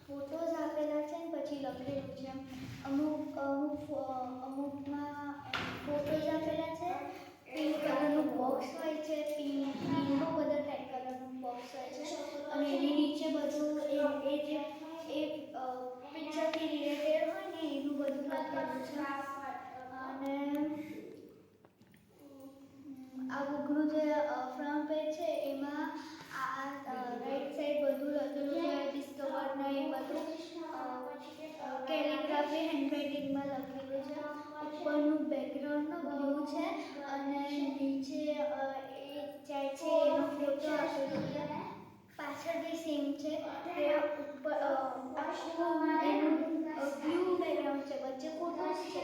Photos આપેલા છે ને પછી લખેલું છે. અમુકમાં ફોટોઝ આપેલા છે. પિંક કલરનું બોક્સ હોય છે, પિંક રેઇનબો બધા ટાઈપ કલરનું બોક્સ હોય છે અને એની નીચે બધું એ જે પિક્ચરથી રિલેટેડ હોય ને એનું બધું લખેલું છે. અને આ બુકનું જે ફ્રન્ટ પેજ છે એમાં રાઈટ સાઈડ બધું લખેલું છે, ડિસ્કવર ને એ બધું કેલિગ્રાફી હેન્ડરાઇટિંગમાં લખેલું છે. ઉપરનું બેકગ્રાઉન્ડનો બ્લુ છે અને નીચે એ જાય છે એનો ફોટો આપેલો છે. પાછળ બી સેમ છે કે ઉપર એનું બ્લુ બેકગ્રાઉન્ડ છે, વચ્ચે ફોટોસ છે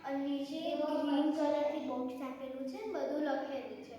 અને નીચે ગ્રીન કલરથી બોક્સ આપેલું છે, બધું લખેલું છે.